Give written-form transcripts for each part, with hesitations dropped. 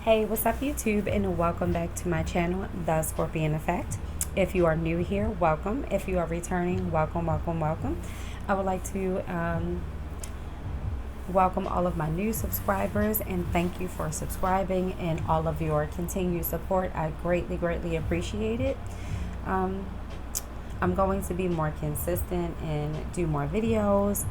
Hey, what's up YouTube, and welcome back to my channel, The Scorpion Effect. If you are new here, welcome. If you are returning, welcome, welcome, welcome. I would like to welcome all of my new subscribers and thank you for subscribing and all of your continued support. I greatly, greatly appreciate it. I'm going to be more consistent and do more videos.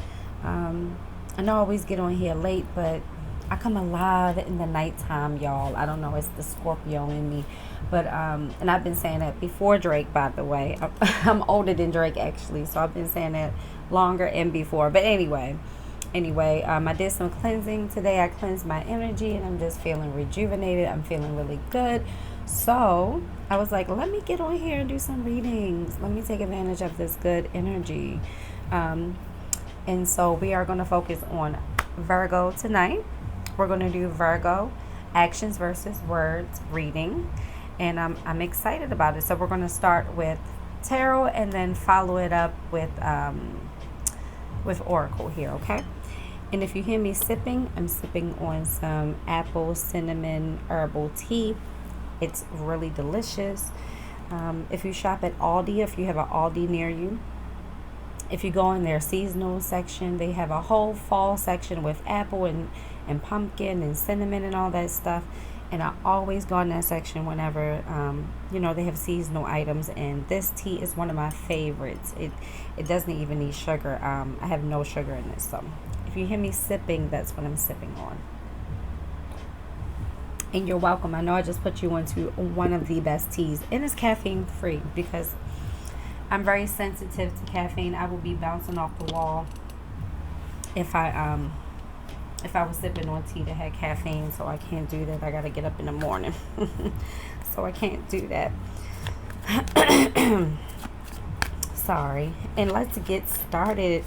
I know I always get on here late, but I come alive in the nighttime, y'all. I don't know, it's the Scorpio in me. But, and I've been saying that before Drake, by the way. I'm older than Drake, actually. So I've been saying that longer and before. But anyway, I did some cleansing today. I cleansed my energy and I'm just feeling rejuvenated. I'm feeling really good. So I was like, let me get on here and do some readings. Let me take advantage of this good energy. And so we are going to focus on Virgo tonight. We're going to do Virgo actions versus words reading, and I'm excited about it. So we're going to start with tarot and then follow it up with oracle here, okay? And if you hear me sipping, I'm sipping on some apple cinnamon herbal tea. It's really delicious. If you shop at Aldi, if you have an Aldi near you, if you go in their seasonal section, they have a whole fall section with apple and pumpkin and cinnamon and all that stuff. And I always go in that section whenever, they have seasonal items. And this tea is one of my favorites. It doesn't even need sugar. I have no sugar in this. So if you hear me sipping, that's what I'm sipping on. And you're welcome. I know I just put you into one of the best teas. And it's caffeine free because I'm very sensitive to caffeine. I will be bouncing off the wall if I was sipping on tea that had caffeine, so I can't do that. I gotta get up in the morning. So I can't do that. Sorry. And let's get started.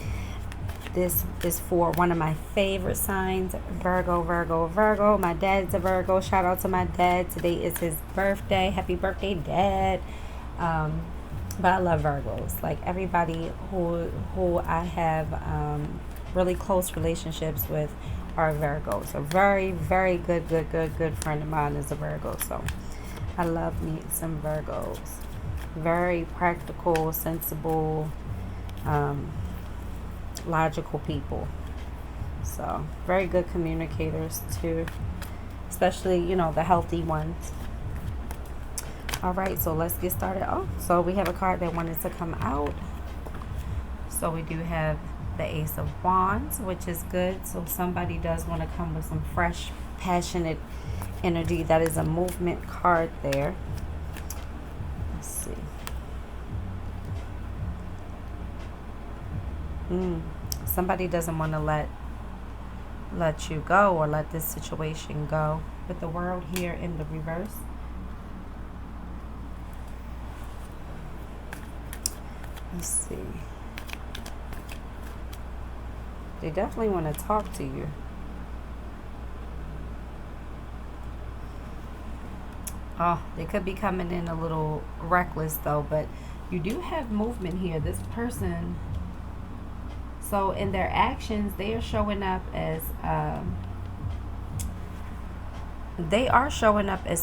This is for one of my favorite signs, Virgo, Virgo, Virgo. My dad's a Virgo. Shout out to my dad. Today is his birthday. Happy birthday, Dad. But I love Virgos. Like everybody who I have really close relationships with are Virgos. A very, very good friend of mine is a Virgo. So I love me some Virgos. Very practical, sensible, logical people. So very good communicators too, especially the healthy ones. All right, so let's get started. Oh, so we have a card that wanted to come out. So we do have the Ace of Wands, which is good. So somebody does want to come with some fresh, passionate energy. That is a movement card there. Let's see. Somebody doesn't want to let you go or let this situation go. With the World here in the reverse. Let's see. They definitely want to talk to you. Oh, they could be coming in a little reckless though, but you do have movement here. This person, so in their actions, they are showing up as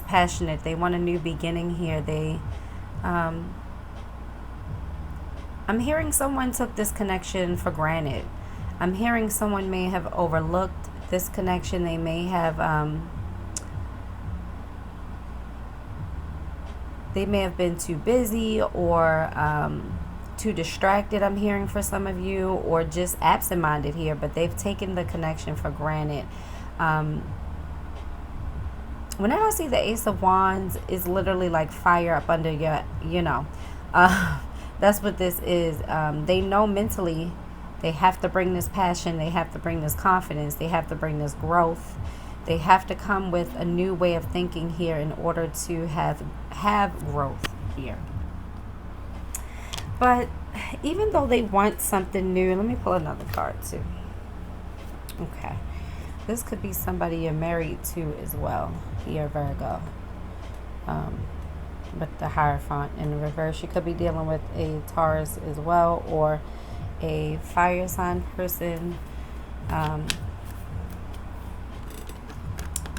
passionate. They want a new beginning here. I'm hearing someone took this connection for granted. I'm hearing someone may have overlooked this connection. They may have been too busy or too distracted, I'm hearing for some of you, or just absent-minded here, but they've taken the connection for granted. Whenever I see the Ace of Wands, is literally like fire up under your, that's what this is. They know mentally they have to bring this passion. They have to bring this confidence. They have to bring this growth. They have to come with a new way of thinking here in order to have growth here. But even though they want something new, let me pull another card too. Okay. This could be somebody you're married to as well here, Virgo. With the Hierophant in the reverse. You could be dealing with a Taurus as well, or a fire sign person.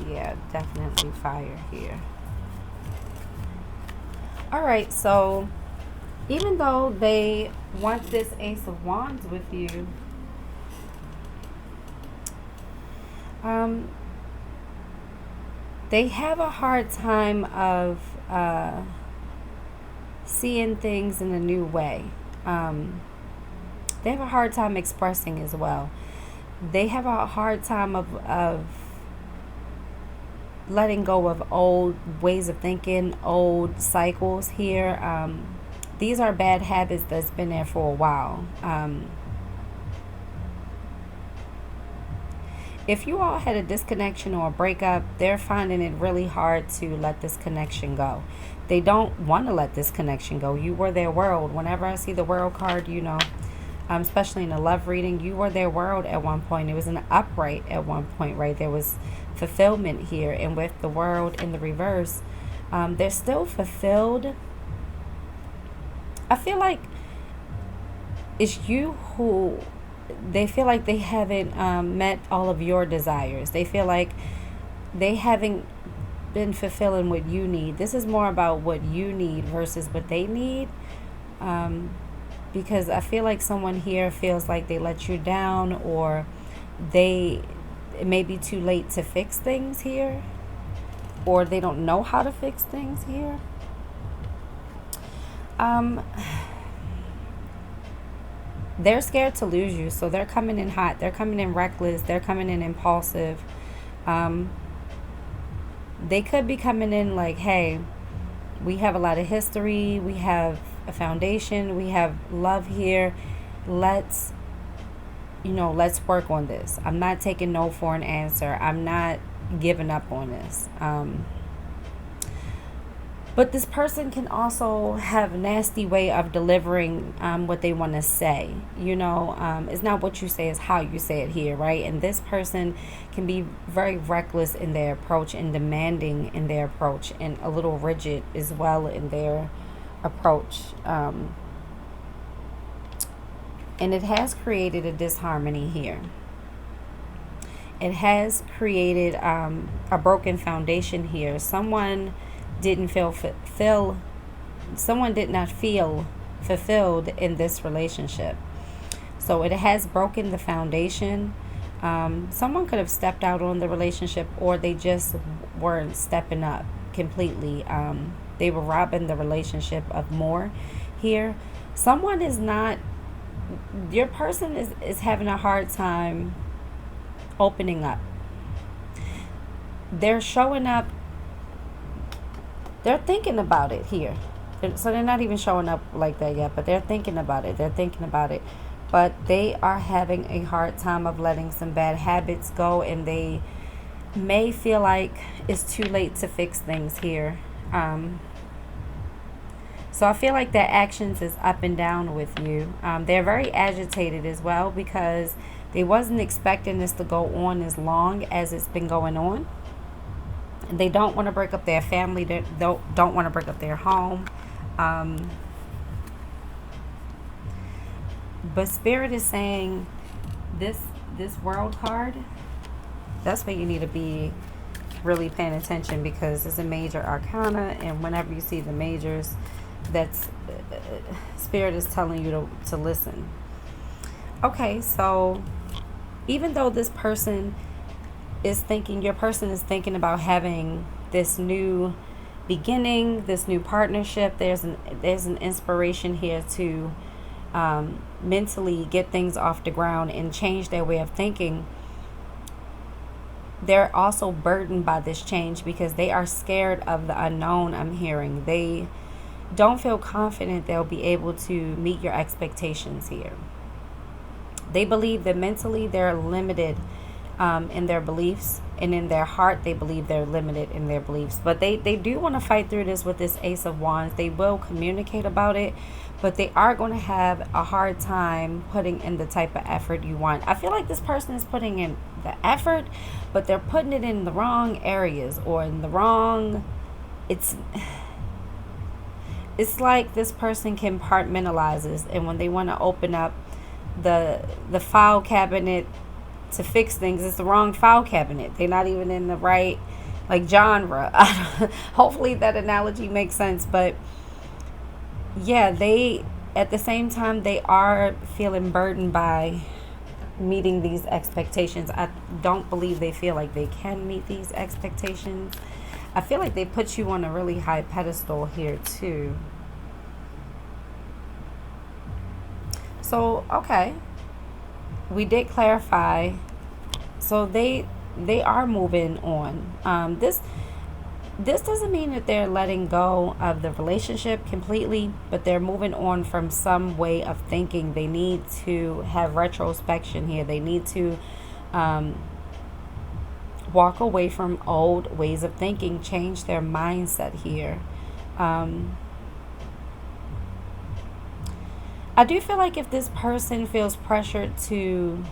Yeah, definitely fire here. All right, so even though they want this Ace of Wands with you, um, they have a hard time of seeing things in a new way. They have a hard time expressing as well. They have a hard time of letting go of old ways of thinking, old cycles here. These are bad habits that's been there for a while. If you all had a disconnection or a breakup, they're finding it really hard to let this connection go. They don't want to let this connection go. You were their world. Whenever I see the world card, especially in a love reading, you were their world at one point. It was an upright at one point, right? There was fulfillment here. And with the world in the reverse, they're still fulfilled. I feel like it's you who they feel like they haven't met all of your desires. They feel like they haven't been fulfilling what you need. This is more about what you need versus what they need. Because I feel like someone here feels like they let you down, or it may be too late to fix things here, or they don't know how to fix things here. They're scared to lose you, so they're coming in hot. They're coming in reckless. They're coming in impulsive. They could be coming in like, hey, we have a lot of history. We have a foundation. We have love here. Let's work on this. I'm not taking no for an answer. I'm not giving up on this. But this person can also have a nasty way of delivering what they want to say. It's not what you say, it's how you say it here, right? And this person can be very reckless in their approach and demanding in their approach, and a little rigid as well in their approach. And it has created a disharmony here. It has created a broken foundation here. Someone did not feel fulfilled in this relationship. So it has broken the foundation. Someone could have stepped out on the relationship, or they just weren't stepping up completely. They were robbing the relationship of more here. Your person is having a hard time opening up. They're showing up. They're thinking about it here. So they're not even showing up like that yet, but they're thinking about it. But they are having a hard time of letting some bad habits go, and they may feel like it's too late to fix things here. So I feel like their actions is up and down with you. They're very agitated as well, because they wasn't expecting this to go on as long as it's been going on. They don't want to break up their family. They don't want to break up their home. But Spirit is saying this world card, that's where you need to be really paying attention, because it's a major arcana, and whenever you see the majors, that's Spirit is telling you to listen. Okay, so even though your person is thinking about having this new beginning, this new partnership, there's an inspiration here to mentally get things off the ground and change their way of thinking. They're also burdened by this change because they are scared of the unknown. I'm hearing they don't feel confident they'll be able to meet your expectations here. They believe that mentally they're limited in their beliefs, and in their heart they believe they're limited in their beliefs. But they do want to fight through this with this Ace of Wands. They will communicate about it, but they are going to have a hard time putting in the type of effort you want. I feel like this person is putting in the effort, but they're putting it in the wrong areas, or in the wrong... It's like this person compartmentalizes, and when they want to open up the file cabinet to fix things, it's the wrong file cabinet. They're not even in the right like genre. Hopefully that analogy makes sense. But yeah, they, at the same time, they are feeling burdened by meeting these expectations. I don't believe they feel like they can meet these expectations. I feel like they put you on a really high pedestal here too. So, okay, we did clarify. So they are moving on. This doesn't mean that they're letting go of the relationship completely, but they're moving on from some way of thinking. They need to have retrospection here. They need to um, walk away from old ways of thinking, change their mindset here. Um, I do feel like if this person feels pressured to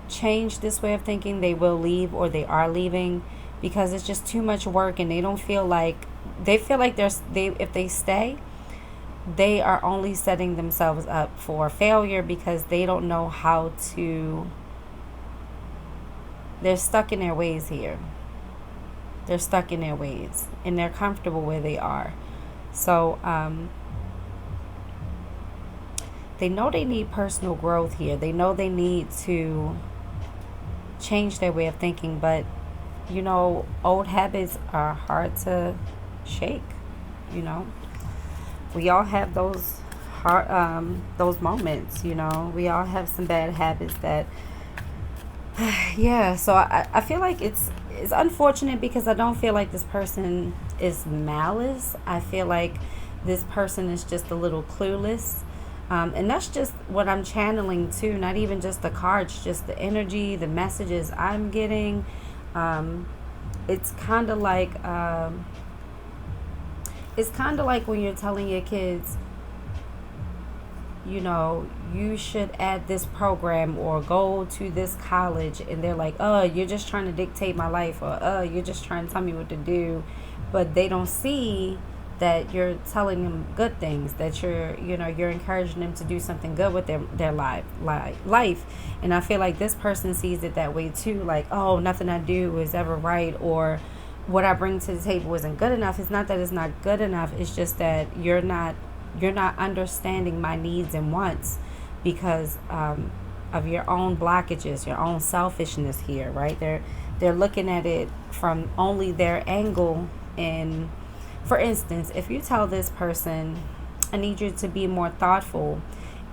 change this way of thinking, they will leave or they are leaving because it's just too much work and they don't feel like, they feel like they, if they stay, they are only setting themselves up for failure because they don't know how to, they're stuck in their ways here. They're stuck in their ways and they're comfortable where they are. So they know they need personal growth here. They know they need to change their way of thinking, but you know, old habits are hard to shake. You know, we all have those hard those moments. You know, we all have some bad habits that yeah. So I feel like it's unfortunate because I don't feel like this person is malice. I feel like this person is just a little clueless. And that's just what I'm channeling too, not even just the cards, just the energy, the messages I'm getting. It's kind of like when you're telling your kids, you know, you should add this program or go to this college, and they're like, oh, you're just trying to dictate my life, or oh, you're just trying to tell me what to do, but they don't see that you're telling them good things, that you're encouraging them to do something good with their life. And I feel like this person sees it that way too, like, oh, nothing I do is ever right, or what I bring to the table isn't good enough. It's not that it's not good enough, it's just that you're not understanding my needs and wants because of your own blockages, your own selfishness here, right? They're looking at it from only their angle. And for instance, if you tell this person, I need you to be more thoughtful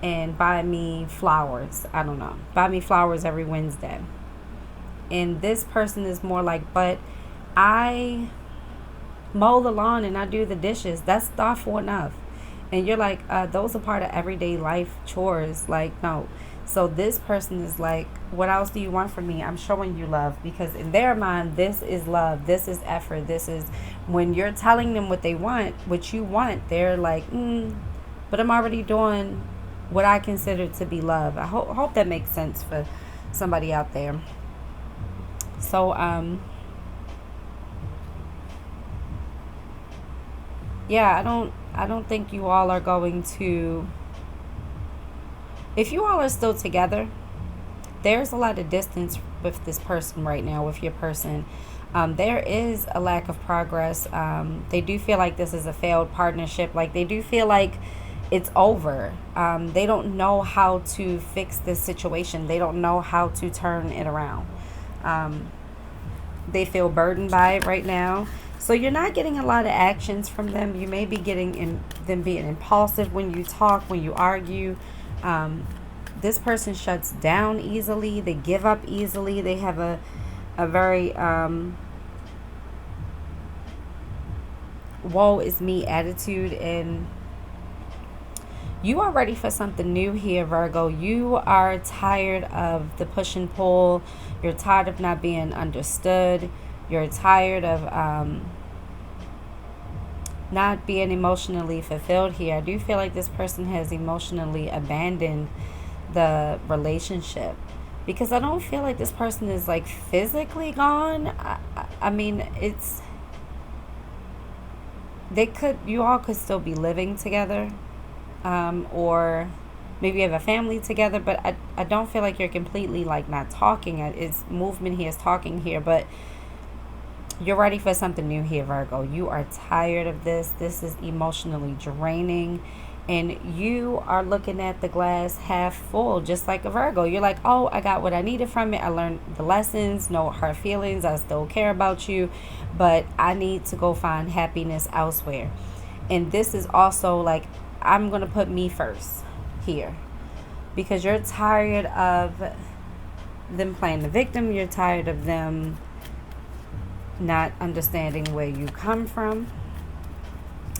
and buy me flowers, I don't know, buy me flowers every Wednesday. And this person is more like, but I mow the lawn and I do the dishes. That's thoughtful enough. And you're like, those are part of everyday life chores. Like, no. So this person is like, what else do you want from me? I'm showing you love, because in their mind, this is love. This is effort. This is when you're telling them what they want, what you want. They're like, but I'm already doing what I consider to be love. I hope that makes sense for somebody out there. So, yeah, I don't think you all are going to, if you all are still together, there's a lot of distance with this person right now, with your person. There is a lack of progress. They do feel like this is a failed partnership. Like, they do feel like it's over. They don't know how to fix this situation. They don't know how to turn it around. They feel burdened by it right now. So you're not getting a lot of actions from them. You may be getting them being impulsive when you talk, when you argue. This person shuts down easily. They give up easily. They have a very woe is me attitude. And you are ready for something new here, Virgo. You are tired of the push and pull. You're tired of not being understood. You're tired of not being emotionally fulfilled here. I do feel like this person has emotionally abandoned the relationship, because I don't feel like this person is like physically gone. I mean, it's, you all could still be living together, or maybe you have a family together, but I don't feel like you're completely like not talking. It's movement here, is talking here, but you're ready for something new here, Virgo. You are tired of this. This is emotionally draining. And you are looking at the glass half full, just like a Virgo. You're like, oh, I got what I needed from it. I learned the lessons, no hard feelings. I still care about you, but I need to go find happiness elsewhere. And this is also like, I'm going to put me first here, because you're tired of them playing the victim. You're tired of them not understanding where you come from.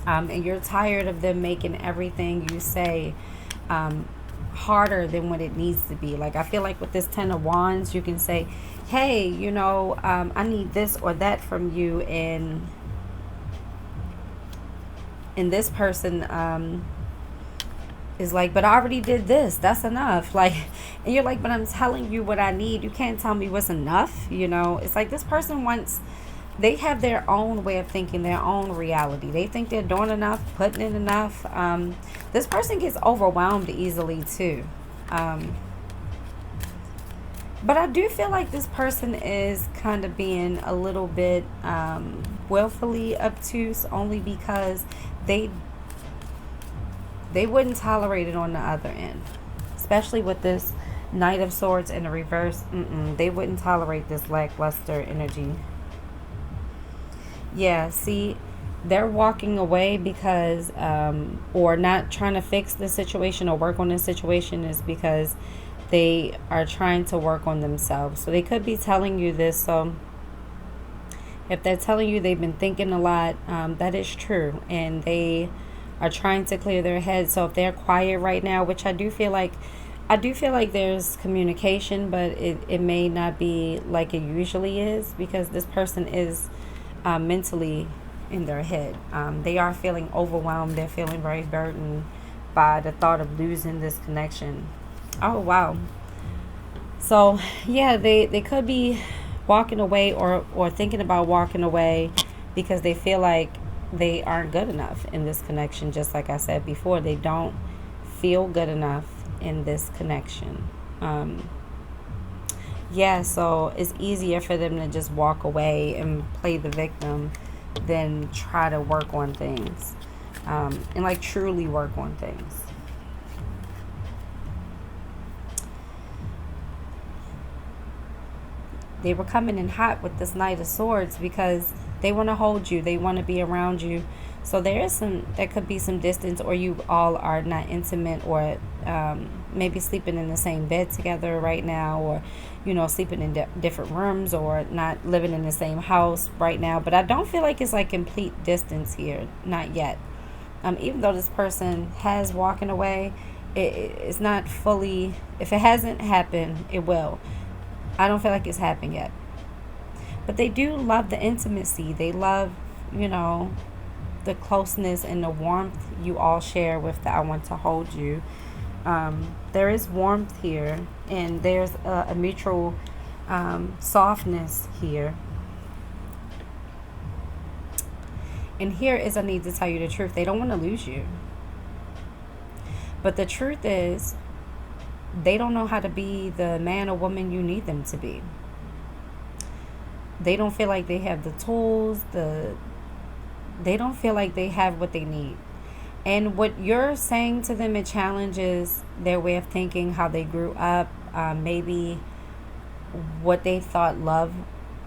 And you're tired of them making everything you say harder than what it needs to be. Like, I feel like with this 10 of Wands, you can say, hey, I need this or that from you. And this person is like, but I already did this. That's enough. Like, and you're like, but I'm telling you what I need. You can't tell me what's enough. It's like this person they have their own way of thinking, their own reality. They think they're doing enough, putting in enough. This person gets overwhelmed easily too. But I do feel like this person is kind of being a little bit willfully obtuse, only because they wouldn't tolerate it on the other end. Especially with this Knight of Swords in the reverse. They wouldn't tolerate this lackluster energy. Yeah, see, they're walking away because, or not trying to fix the situation or work on the situation, is because they are trying to work on themselves. So they could be telling you this. So if they're telling you they've been thinking a lot, that is true. And they are trying to clear their head. So if they're quiet right now, which I do feel like there's communication, but it may not be like it usually is, because this person is mentally in their head. They are feeling overwhelmed. They're feeling very burdened by the thought of losing this connection. Oh, wow. So, yeah, they could be walking away or thinking about walking away because they feel like they aren't good enough in this connection. Just like I said before, they don't feel good enough in this connection. Yeah, so it's easier for them to just walk away and play the victim than try to work on things, and like truly work on things. They were coming in hot with this Knight of Swords because they want to hold you. They want to be around you. So there could be some distance, or you all are not intimate, or maybe sleeping in the same bed together right now, or sleeping in different rooms, or not living in the same house right now. But I don't feel like it's like complete distance here, not yet. Even though this person has walking away, it's not fully. If it hasn't happened, it will. I don't feel like it's happened yet. But they do love the intimacy. They love, the closeness and the warmth you all share with the I want to hold you. There is warmth here, and there's a mutual softness here. And here is, I need to tell you the truth. They don't want to lose you. But the truth is, they don't know how to be the man or woman you need them to be. They don't feel like they have the tools, they don't feel like they have what they need. And what you're saying to them, it challenges their way of thinking, how they grew up, maybe what they thought love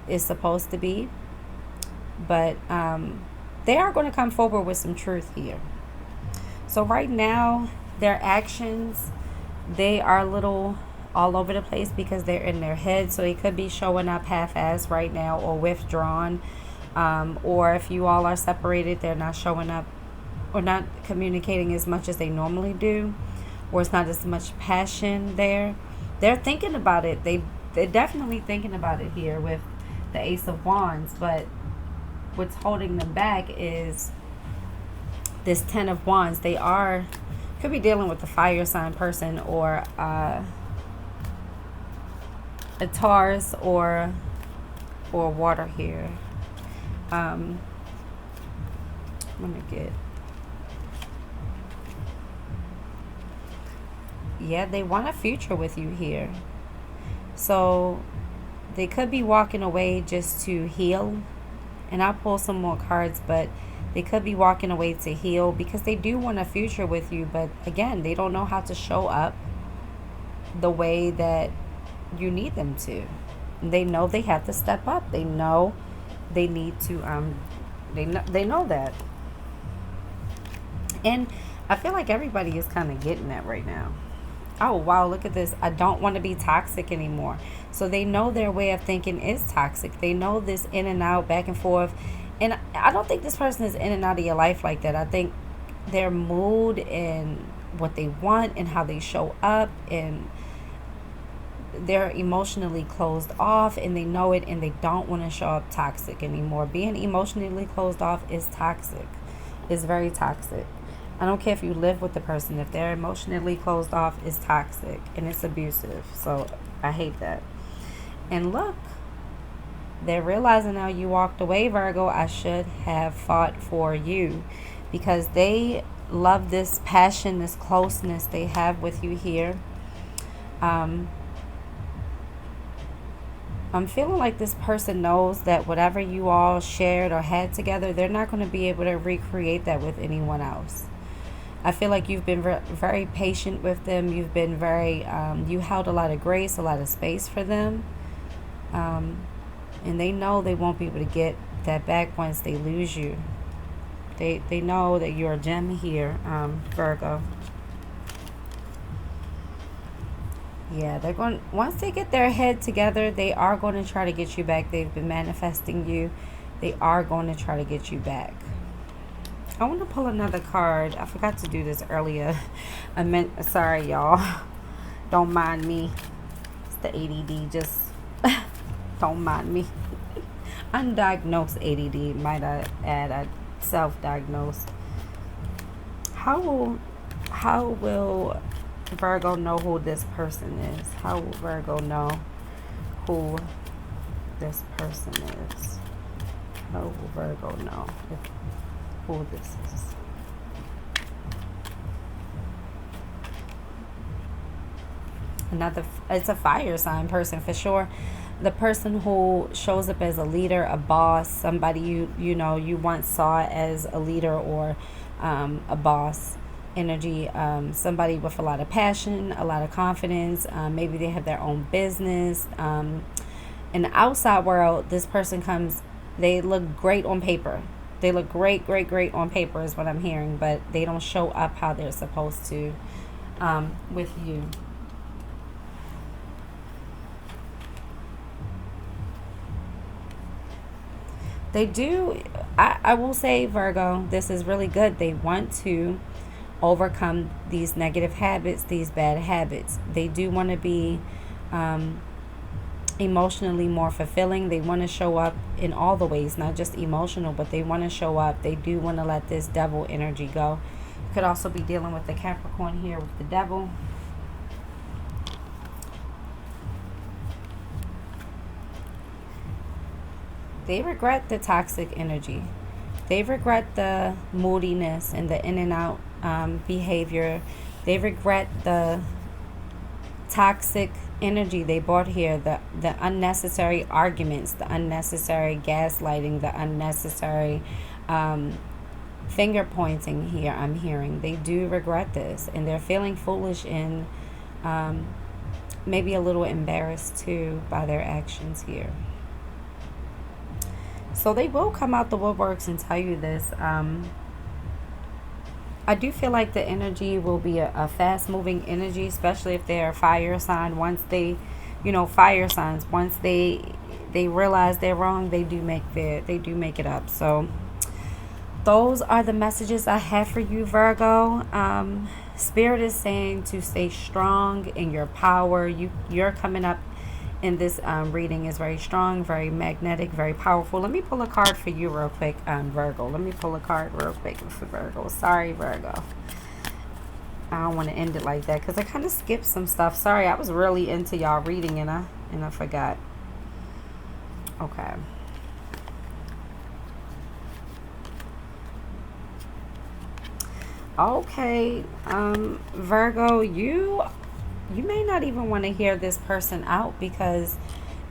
is supposed to be. But they are going to come forward with some truth here. So right now, their actions, they are a little all over the place because they're in their head. So they could be showing up half-assed right now, or withdrawn. Or if you all are separated, they're not showing up or not communicating as much as they normally do, or it's not as much passion there. They're thinking about it. They're definitely thinking about it here with the Ace of Wands. But what's holding them back is this 10 of Wands. They could be dealing with a fire sign person, or a Taurus, or water here. I'm gonna get Yeah, they want a future with you here. So they could be walking away just to heal. And I'll pull some more cards, but they could be walking away to heal because they do want a future with you. But again, they don't know how to show up the way that you need them to. They know they have to step up. They know they need to they know that. And I feel like everybody is kind of getting that right now. Oh, wow, look at this. I don't want to be toxic anymore. So they know their way of thinking is toxic. They know this in and out, back and forth. And I don't think this person is in and out of your life like that. I think their mood and what they want and how they show up, and they're emotionally closed off, and they know it, and they don't want to show up toxic anymore. Being emotionally closed off is toxic. It's very toxic. I don't care if you live with the person. If they're emotionally closed off, it's toxic and it's abusive. So I hate that. And look, they're realizing now you walked away, Virgo. I should have fought for you, because they love this passion, this closeness they have with you here. I'm feeling like this person knows that whatever you all shared or had together, they're not going to be able to recreate that with anyone else. I feel like you've been very patient with them. You've been very, you held a lot of grace, a lot of space for them. And they know they won't be able to get that back once they lose you. They know that you're a gem here, Virgo. Yeah, they're going, once they get their head together, they are going to try to get you back. They've been manifesting you. They are going to try to get you back. I want to pull another card. I forgot to do this earlier. Sorry, y'all. Don't mind me. It's the ADD. Just don't mind me. Undiagnosed ADD, might I add. I self-diagnosed. How will Virgo know who this person is? How will Virgo know who this person is? How will Virgo know who this is? It's a fire sign person for sure. The person who shows up as a leader, a boss, somebody you know you once saw as a leader, or a boss energy, somebody with a lot of passion, a lot of confidence. Maybe they have their own business. In the outside world, this person comes, they look great on paper. They look great on paper is what I'm hearing, but they don't show up how they're supposed to with you. They do, I will say, Virgo, this is really good. They want to overcome these negative habits, these bad habits. They do want to be emotionally more fulfilling. They want to show up in all the ways, not just emotional, but they want to show up. They do want to let this devil energy go. Could also be dealing with the Capricorn here with the devil. They regret the toxic energy. They regret the moodiness and the in and out behavior. They regret the toxic energy they brought here, the unnecessary arguments, the unnecessary gaslighting, the unnecessary finger pointing here. I'm hearing they do regret this, and they're feeling foolish and maybe a little embarrassed too by their actions here. So they will come out the woodworks and tell you this. I do feel like the energy will be a fast moving energy, especially if they're a fire sign. Once they, fire signs, once they realize they're wrong, they do make it up. So those are the messages I have for you, Virgo. Spirit is saying to stay strong in your power. You're coming up in this reading is very strong, very magnetic, very powerful. Let me pull a card for you real quick, Virgo. Let me pull a card real quick for Virgo. Sorry, Virgo. I don't want to end it like that because I kind of skipped some stuff. Sorry, I was really into y'all reading and I forgot. Okay. Okay, Virgo, you not even want to hear this person out, because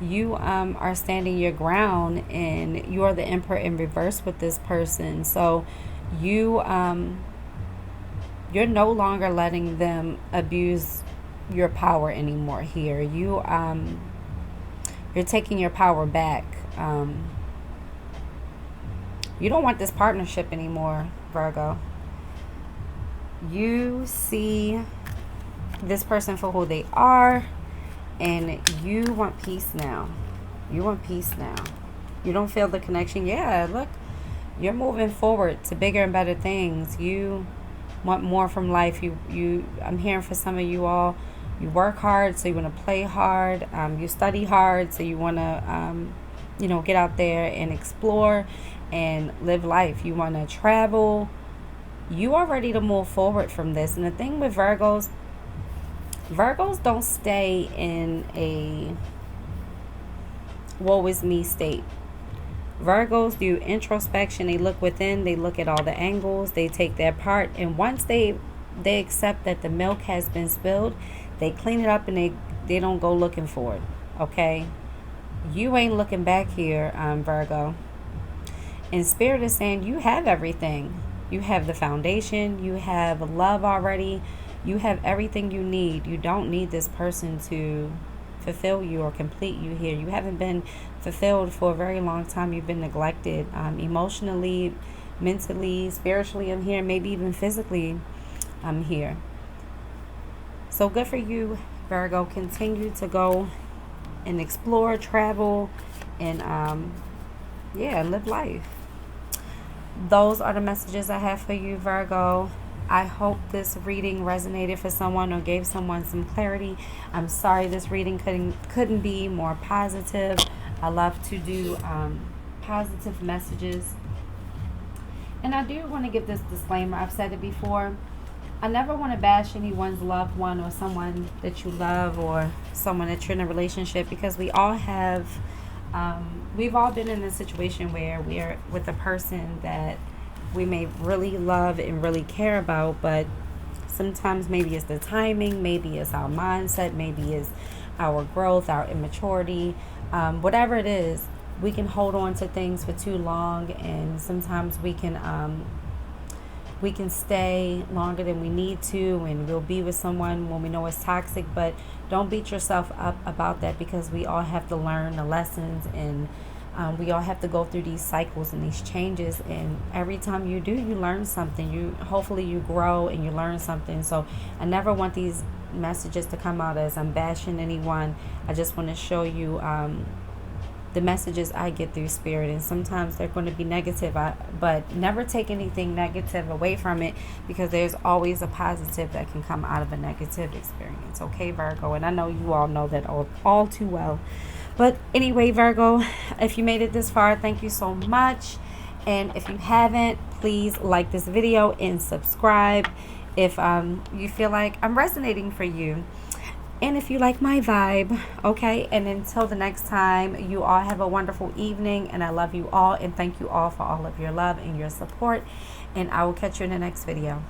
you are standing your ground, and you are the Emperor in reverse with this person. So you you're no longer letting them abuse your power anymore here. You're taking your power back. You don't want this partnership anymore, Virgo. You see this person for who they are, and you want peace now. You want peace now. You don't feel the connection. Yeah, look, you're moving forward to bigger and better things. You want more from life. I'm hearing for some of you all, you work hard, so you want to play hard. You study hard, so you want to get out there and explore and live life. You want to travel. You are ready to move forward from this. And the thing with Virgos don't stay in a woe is me state. Virgos do introspection. They look within. They look at all the angles. They take their part. And once they accept that the milk has been spilled, they clean it up, and they don't go looking for it. Okay? You ain't looking back here, Virgo. And Spirit is saying you have everything. You have the foundation. You have love already. You have everything you need. You don't need this person to fulfill you or complete you here. You haven't been fulfilled for a very long time. You've been neglected emotionally, mentally, spiritually. I'm here, maybe even physically. I'm here. So good for you, Virgo. Continue to go and explore, travel, and live life. Those are the messages I have for you, Virgo. I hope this reading resonated for someone or gave someone some clarity. I'm sorry this reading couldn't be more positive. I love to do positive messages. And I do want to give this disclaimer. I've said it before. I never want to bash anyone's loved one or someone that you love or someone that you're in a relationship, because we all have, we've all been in a situation where we're with a person that we may really love and really care about, but sometimes maybe it's the timing, maybe it's our mindset, maybe it's our growth, our immaturity, whatever it is, we can hold on to things for too long, and sometimes we can stay longer than we need to, and we'll be with someone when we know it's toxic. But don't beat yourself up about that, because we all have to learn the lessons, and we all have to go through these cycles and these changes, and every time you do, you learn something. Hopefully you grow and you learn something. So I never want these messages to come out as I'm bashing anyone. I just want to show you the messages I get through Spirit, and sometimes they're going to be negative, but never take anything negative away from it, because there's always a positive that can come out of a negative experience. Okay, Virgo? And I know you all know that all too well. But anyway, Virgo, if you made it this far, thank you so much. And if you haven't, please like this video and subscribe if you feel like I'm resonating for you. And if you like my vibe, okay? And until the next time, you all have a wonderful evening. And I love you all. And thank you all for all of your love and your support. And I will catch you in the next video.